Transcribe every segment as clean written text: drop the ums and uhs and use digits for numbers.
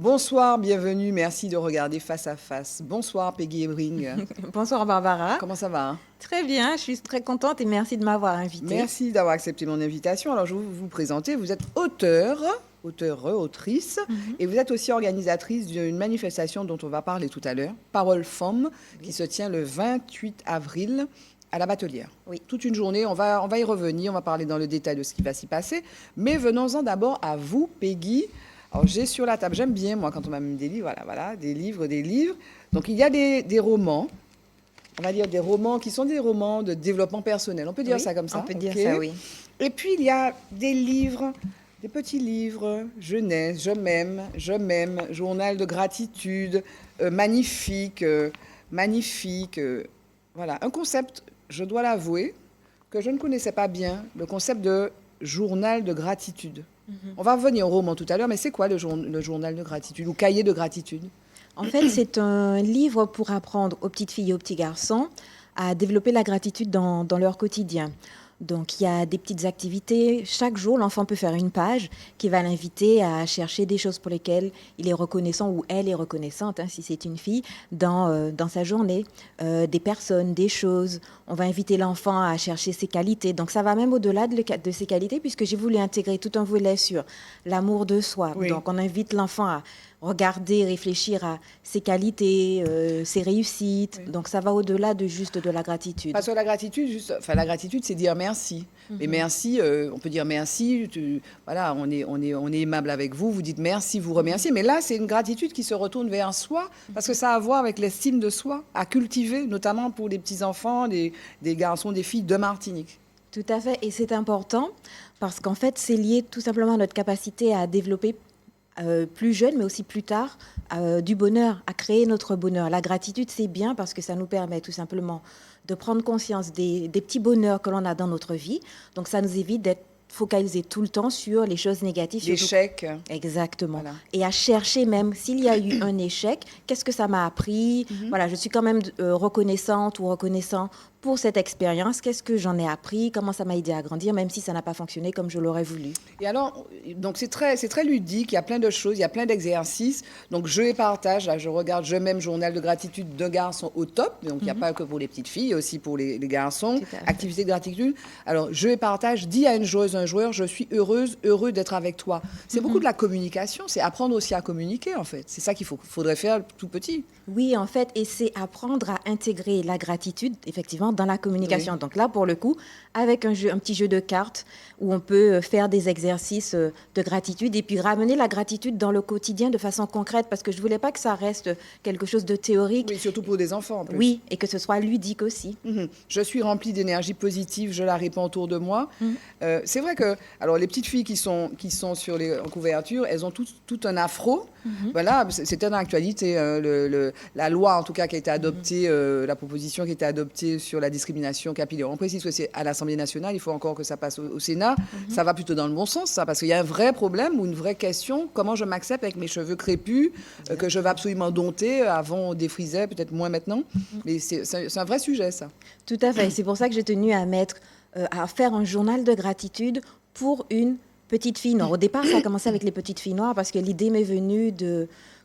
Bonsoir, bienvenue, merci de regarder Face à Face. Bonsoir Peggy Ebring. Bonsoir Barbara. Comment ça va? Très bien, je suis très contente et merci de m'avoir invitée. Merci d'avoir accepté mon invitation. Alors je vais vous présenter, vous êtes autrice, et vous êtes aussi organisatrice d'une manifestation dont on va parler tout à l'heure, Parole Femmes, qui se tient le 28 avril à la Batelière. Oui. Toute une journée, on va y revenir, on va parler dans le détail de ce qui va s'y passer. Mais venons-en d'abord à vous, Peggy. Alors, j'ai sur la table, j'aime bien, moi, quand on m'a mis des livres, voilà, des livres. Donc, il y a des romans, on va dire des romans qui sont des romans de développement personnel. On peut dire ça comme ça? On peut dire ça, oui. Et puis, il y a des livres, des petits livres, jeunesse, je m'aime, journal de gratitude, magnifique. Voilà, un concept, je dois l'avouer, que je ne connaissais pas bien, le concept de journal de gratitude. On va revenir au roman tout à l'heure, mais c'est quoi le journal de gratitude ou cahier de gratitude? En fait, c'est un livre pour apprendre aux petites filles et aux petits garçons à développer la gratitude dans leur quotidien. Donc, il y a des petites activités. Chaque jour, l'enfant peut faire une page qui va l'inviter à chercher des choses pour lesquelles il est reconnaissant ou elle est reconnaissante, si c'est une fille, dans sa journée. Des personnes, des choses. On va inviter l'enfant à chercher ses qualités. Donc, ça va même au-delà de ses qualités, puisque j'ai voulu intégrer tout un volet sur l'amour de soi. Oui. Donc, on invite l'enfant à regarder, réfléchir à ses qualités, ses réussites. Oui. Donc, ça va au-delà de juste de la gratitude. Parce que la gratitude, la gratitude, c'est dire merci. Et merci, on peut dire merci, voilà, on est aimable avec vous, vous dites merci, vous remerciez. Mais là, c'est une gratitude qui se retourne vers soi, parce que ça a à voir avec l'estime de soi, à cultiver, notamment pour les petits-enfants, des garçons, des filles de Martinique. Tout à fait, et c'est important, parce qu'en fait, c'est lié tout simplement à notre capacité à développer plus jeune, mais aussi plus tard, du bonheur, à créer notre bonheur. La gratitude, c'est bien parce que ça nous permet tout simplement de prendre conscience des petits bonheurs que l'on a dans notre vie. Donc, ça nous évite d'être focalisé tout le temps sur les choses négatives. L'échec. Exactement. Voilà. Et à chercher même, s'il y a eu un échec, qu'est-ce que ça m'a appris? Voilà, je suis quand même reconnaissante ou reconnaissant pour cette expérience. Qu'est-ce que j'en ai appris? Comment ça m'a aidé à grandir, même si ça n'a pas fonctionné comme je l'aurais voulu. Et alors, donc c'est très ludique, il y a plein de choses, il y a plein d'exercices. Donc, jeu et partage, là, je regarde Je m'aime, journal de gratitude de garçons au top. Donc, il n'y a pas que pour les petites filles, il y a aussi pour les garçons. Activité de gratitude. Alors, jeu et partage, dis à une joueuse, un joueur, je suis heureux d'être avec toi. C'est beaucoup de la communication, c'est apprendre aussi à communiquer, en fait. C'est ça qu'il faudrait faire tout petit. Oui, en fait, et c'est apprendre à intégrer la gratitude, effectivement, dans la communication. Oui. Donc là, pour le coup, avec un petit jeu de cartes où on peut faire des exercices de gratitude et puis ramener la gratitude dans le quotidien de façon concrète, parce que je ne voulais pas que ça reste quelque chose de théorique. Oui, surtout pour des enfants, en plus. Oui, et que ce soit ludique aussi. Je suis remplie d'énergie positive, je la répands autour de moi. C'est vrai que, alors, les petites filles qui sont sur en couverture, elles ont tout un afro. Voilà, c'était dans l'actualité, la loi, en tout cas, qui a été adoptée, la proposition qui a été adoptée sur la discrimination capillaire. On précise que c'est à l'Assemblée nationale, il faut encore que ça passe au Sénat. Ça va plutôt dans le bon sens, ça, parce qu'il y a un vrai problème ou une vraie question. Comment je m'accepte avec mes cheveux crépus, que je vais absolument dompter? Avant, on défrisait, peut-être moins maintenant. Mais c'est un vrai sujet, ça. Tout à fait. C'est pour ça que j'ai tenu à faire un journal de gratitude pour une petite fille noire. Au départ, ça a commencé avec les petites filles noires parce que l'idée m'est venue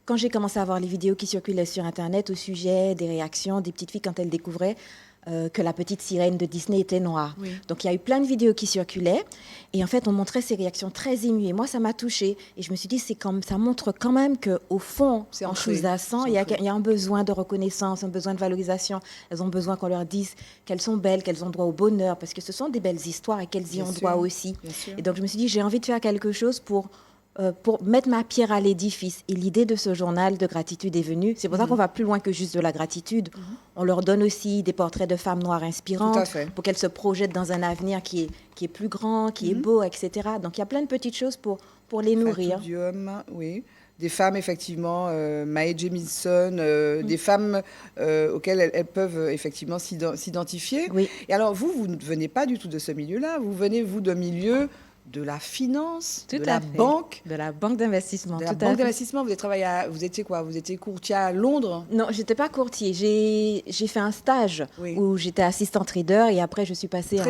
quand j'ai commencé à voir les vidéos qui circulaient sur Internet au sujet des réactions des petites filles quand elles découvraient que la petite sirène de Disney était noire. Oui. Donc, il y a eu plein de vidéos qui circulaient et en fait, on montrait ces réactions très émues. Et moi, ça m'a touchée. Et je me suis dit, ça montre quand même qu'au fond, en sous-jacent, il y a un besoin de reconnaissance, un besoin de valorisation. Elles ont besoin qu'on leur dise qu'elles sont belles, qu'elles ont droit au bonheur, parce que ce sont des belles histoires et qu'elles y ont droit aussi. Et donc, je me suis dit, j'ai envie de faire quelque chose pour mettre ma pierre à l'édifice. Et l'idée de ce journal de gratitude est venue. C'est pour ça qu'on va plus loin que juste de la gratitude. On leur donne aussi des portraits de femmes noires inspirantes pour qu'elles se projettent dans un avenir qui est plus grand, qui est beau, etc. Donc, il y a plein de petites choses pour les nourrir. Fatudium, oui. Des femmes, effectivement, Mae Jemison, des femmes auxquelles elles peuvent effectivement s'identifier. Oui. Et alors, vous ne venez pas du tout de ce milieu-là. Vous venez, vous, d'un milieu de la finance, de la banque. De la banque d'investissement. De la banque d'investissement, vous étiez quoi? Vous étiez courtier à Londres? Non, je n'étais pas courtier. J'ai fait un stage où j'étais assistant trader et après je suis passée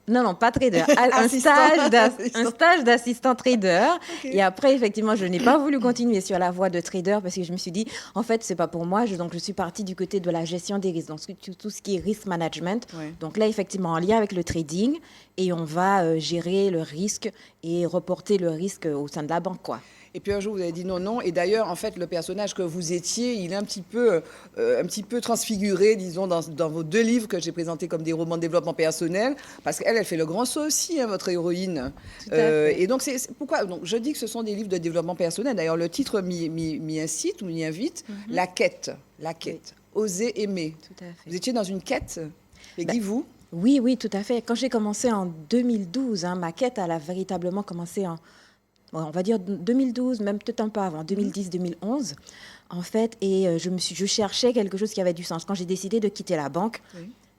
Non, pas trader. Un stage d'assistant trader. Okay. Et après, effectivement, je n'ai pas voulu continuer sur la voie de trader parce que je me suis dit, en fait, c'est pas pour moi. Donc, je suis partie du côté de la gestion des risques, donc tout ce qui est risk management. Ouais. Donc là, effectivement, en lien avec le trading, et on va gérer le risque et reporter le risque au sein de la banque, quoi. Et puis un jour, vous avez dit non. Et d'ailleurs, en fait, le personnage que vous étiez, il est un petit peu transfiguré, disons, dans vos 2 livres que j'ai présentés comme des romans de développement personnel, parce qu'elle, elle fait le grand saut aussi, hein, votre héroïne. Et donc, c'est pourquoi donc, je dis que ce sont des livres de développement personnel. D'ailleurs, le titre m'y incite ou m'y invite. La quête. Oui. Oser aimer. Tout à fait. Vous étiez dans une quête. Et dites-vous. Oui, tout à fait. Quand j'ai commencé en 2012, ma quête, elle a véritablement commencé on va dire 2012, même peut-être un peu avant, 2010-2011, en fait, et je cherchais quelque chose qui avait du sens. Quand j'ai décidé de quitter la banque,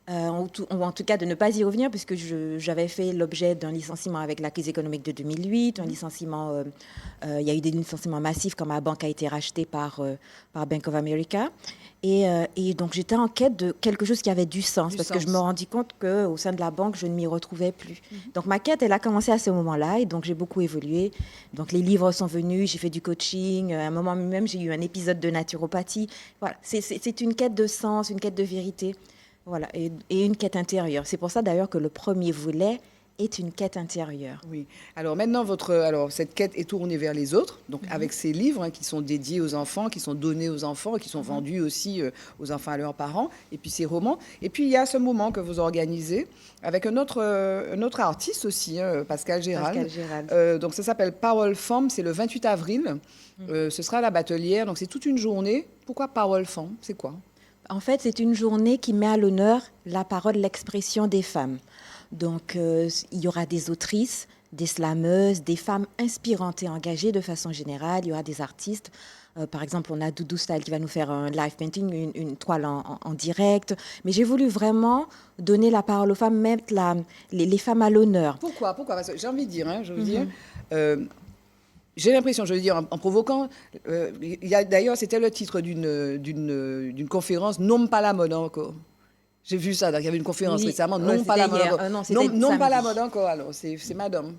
ou en tout cas de ne pas y revenir, puisque j'avais fait l'objet d'un licenciement avec la crise économique de 2008, un licenciement, il y a eu des licenciements massifs quand ma banque a été rachetée par Bank of America. Et donc, j'étais en quête de quelque chose qui avait du sens, parce que je me rendis compte qu'au sein de la banque, je ne m'y retrouvais plus. Donc, ma quête, elle a commencé à ce moment-là, et donc j'ai beaucoup évolué. Donc, les livres sont venus, j'ai fait du coaching. À un moment même, j'ai eu un épisode de naturopathie. Voilà, c'est une quête de sens, une quête de vérité, voilà, et une quête intérieure. C'est pour ça, d'ailleurs, que le premier volet est une quête intérieure. Oui. Alors maintenant, cette quête est tournée vers les autres, donc avec ces livres qui sont dédiés aux enfants, qui sont donnés aux enfants, qui sont vendus aussi aux enfants à leurs parents, et puis ces romans. Et puis il y a ce moment que vous organisez avec un autre artiste aussi, Pascal Gérald. Donc ça s'appelle Parole Femme, c'est le 28 avril. Ce sera à la Batelière, donc c'est toute une journée. Pourquoi Parole Femme? C'est quoi? En fait, c'est une journée qui met à l'honneur la parole, l'expression des femmes. Donc, il y aura des autrices, des slameuses, des femmes inspirantes et engagées de façon générale. Il y aura des artistes. Par exemple, on a Doudou Style qui va nous faire un live painting, une toile en direct. Mais j'ai voulu vraiment donner la parole aux femmes, mettre les femmes à l'honneur. Pourquoi? Parce que j'ai envie de dire, j'ai l'impression, je veux dire, en provoquant, d'ailleurs, c'était le titre d'une conférence, Non pas la mode encore. J'ai vu ça, il y avait une conférence récemment, Non pas la mode encore. Non pas la mode encore, alors, c'est madame.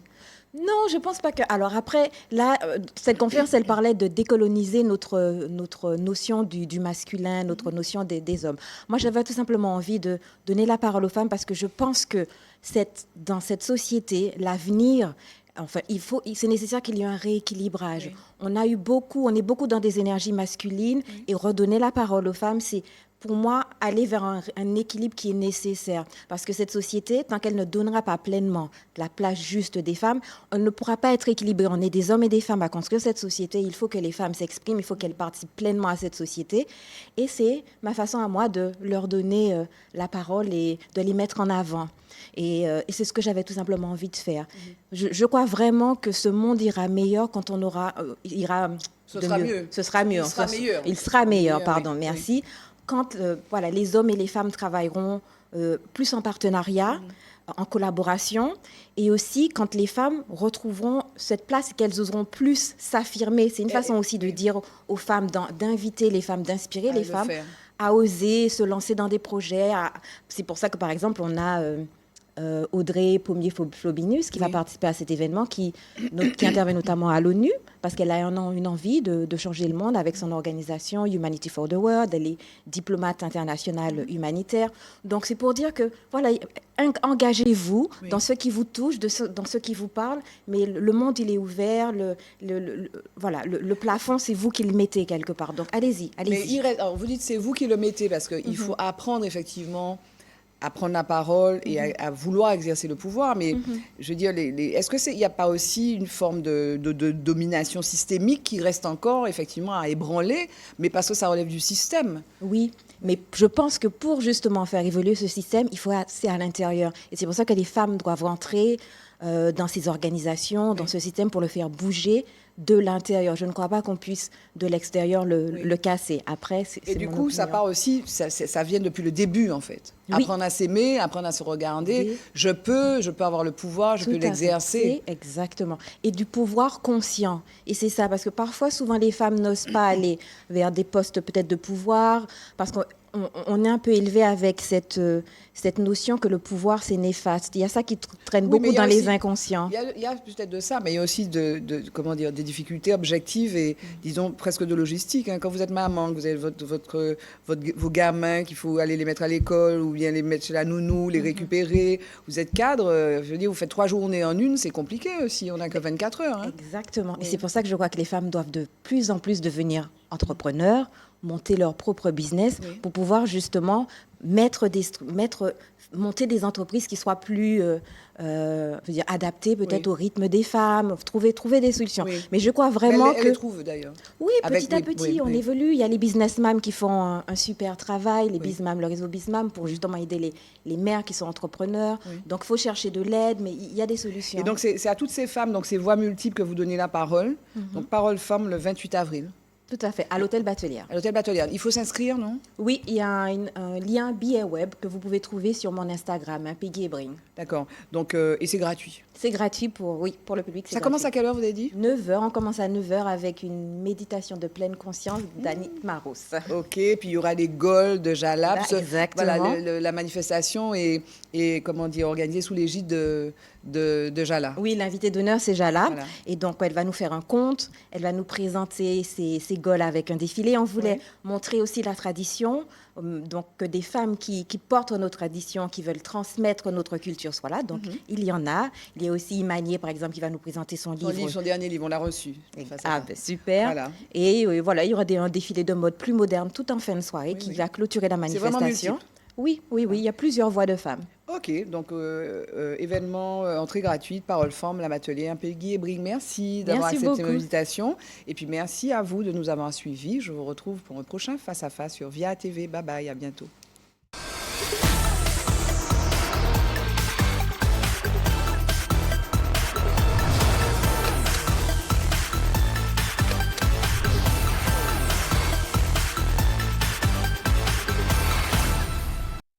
Non, je pense pas que... Alors après, là, cette conférence, elle parlait de décoloniser notre notion du masculin, notre notion des hommes. Moi, j'avais tout simplement envie de donner la parole aux femmes parce que je pense que dans cette société, l'avenir... Enfin, c'est nécessaire qu'il y ait un rééquilibrage. Oui. On est beaucoup dans des énergies masculines et redonner la parole aux femmes, c'est pour moi aller vers un équilibre qui est nécessaire. Parce que cette société, tant qu'elle ne donnera pas pleinement la place juste des femmes, on ne pourra pas être équilibré. On est des hommes et des femmes à construire cette société. Il faut que les femmes s'expriment, il faut qu'elles participent pleinement à cette société. Et c'est ma façon à moi de leur donner la parole et de les mettre en avant. Et c'est ce que j'avais tout simplement envie de faire. Je crois vraiment que ce monde ira meilleur quand on aura... Ce sera mieux. Il sera meilleur, pardon, oui. Merci. Quand les hommes et les femmes travailleront plus en partenariat, en collaboration, et aussi quand les femmes retrouveront cette place et qu'elles oseront plus s'affirmer. C'est une façon aussi de dire aux femmes, d'inviter les femmes, d'inspirer les femmes à oser se lancer dans des projets. C'est pour ça que, par exemple, on a... Audrey Pommier-Flobinus qui va participer à cet événement qui intervient notamment à l'ONU parce qu'elle a une envie de changer le monde avec son organisation Humanity for the World. Elle est diplomate internationale humanitaire. Donc c'est pour dire que voilà, engagez-vous dans ce qui vous touche, dans ce qui vous parle, mais le monde il est ouvert, le plafond c'est vous qui le mettez quelque part. Donc allez-y. Mais alors, vous dites c'est vous qui le mettez parce qu'il faut apprendre effectivement à prendre la parole et à vouloir exercer le pouvoir. Mais je veux dire, est-ce qu'il n'y a pas aussi une forme de domination systémique qui reste encore effectivement à ébranler, mais parce que ça relève du système? Oui, mais je pense que pour justement faire évoluer ce système, il faut c'est à l'intérieur. Et c'est pour ça que les femmes doivent rentrer dans ces organisations, dans ce système pour le faire bouger de l'intérieur. Je ne crois pas qu'on puisse de l'extérieur le casser. Après, et du coup, ça part aussi, ça vient depuis le début en fait. Apprendre à s'aimer, apprendre à se regarder. Oui. Je peux avoir le pouvoir, je peux l'exercer. Exactement. Et du pouvoir conscient. Et c'est ça, parce que parfois, souvent, les femmes n'osent pas aller vers des postes peut-être de pouvoir, parce qu'on on est un peu élevé avec cette notion que le pouvoir, c'est néfaste. Il y a ça qui traîne beaucoup dans les inconscients. Il y a peut-être de ça, mais il y a aussi comment dire, des difficultés objectives et, disons, presque de logistique. Hein. Quand vous êtes maman, que vous avez vos gamins, qu'il faut aller les mettre à l'école ou bien les mettre chez la nounou, les récupérer, vous êtes cadre, je veux dire, vous faites 3 journées en une, c'est compliqué aussi, on n'a que 24 heures. Hein. Exactement. Oui. Et c'est pour ça que je crois que les femmes doivent de plus en plus devenir entrepreneurs, monter leur propre business pour pouvoir justement monter des entreprises qui soient plus adaptées peut-être au rythme des femmes, trouver des solutions. Oui. Mais je crois vraiment elle les trouve d'ailleurs. Oui, petit à petit, on évolue. Il y a les businessmans qui font un super travail, les BizMam, le réseau BizMam, pour justement aider les mères qui sont entrepreneurs. Oui. Donc, il faut chercher de l'aide, mais il y a des solutions. Et donc, c'est à toutes ces femmes, donc ces voix multiples que vous donnez la parole. Donc, Parole Femme le 28 avril. Tout à fait, à l'hôtel Batelière. À l'hôtel Batelière. Il faut s'inscrire, non? Oui, il y a un lien billet web que vous pouvez trouver sur mon Instagram, Peggy Ebring. D'accord. Donc, et c'est gratuit? C'est gratuit pour le public. Ça commence à quelle heure, vous avez dit? 9h. On commence à 9h avec une méditation de pleine conscience d'Annick Maros. OK. Puis il y aura les Gaules de Jalap. Exactement. Voilà, la manifestation est comment dire, organisée sous l'égide de Jala. Oui, l'invité d'honneur, c'est Jala. Voilà. Et donc, elle va nous faire un conte. Elle va nous présenter ses Gaules avec un défilé. On voulait montrer aussi la tradition. Donc, que des femmes qui portent nos traditions, qui veulent transmettre notre culture soient là. Donc, il y en a. Il y a aussi Imanier, par exemple, qui va nous présenter son livre. Son dernier livre, on l'a reçu. Super. Voilà. Et voilà, il y aura un défilé de mode plus moderne tout en fin de soirée qui va clôturer la manifestation. Oui, il y a plusieurs voix de femmes. OK, donc événement, entrée gratuite, Parole Femme, la Batelière, Peggy Ebring. Merci d'avoir accepté l'invitation. Et puis merci à vous de nous avoir suivis. Je vous retrouve pour un prochain Face à Face sur VIA TV. Bye bye, à bientôt.